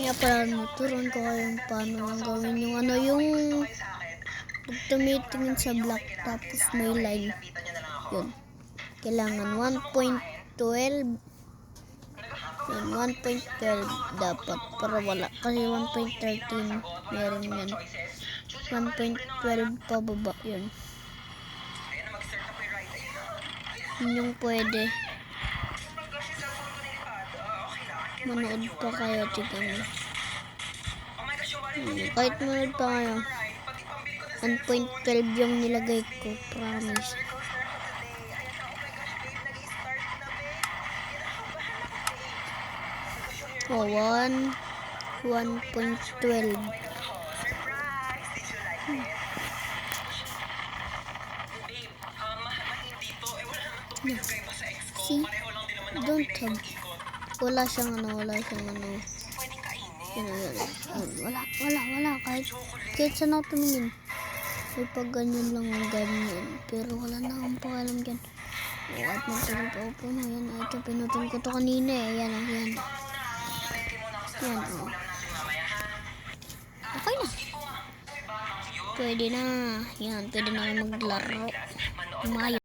Kaya pala turuan ko kayong paano lang gawin yung yung pag tumitingin sa black tapos may line. Yun. Kailangan 1.12. Yun, 1.12 dapat para wala. Kasi 1.13 meron yan. 1.12 pababa yun. Yun yung pwede. Manood pa kayo, tignan mo. Kahit manood pa kayo, 1.12 yung nilagay ko, promise. Oh, 1.12. See? Don't have. Wala siyang Wala. Kahit saan ako tumingin. Ay, pag ganyan lang ang ganyan. Pero wala na akong pakalam dyan. At magtuloy pa ako na. Yan, ito, pinutol ko to kanina eh. Yan. Yan, okay na. Pwede na. Yan, pwede na maglaro. Umayo.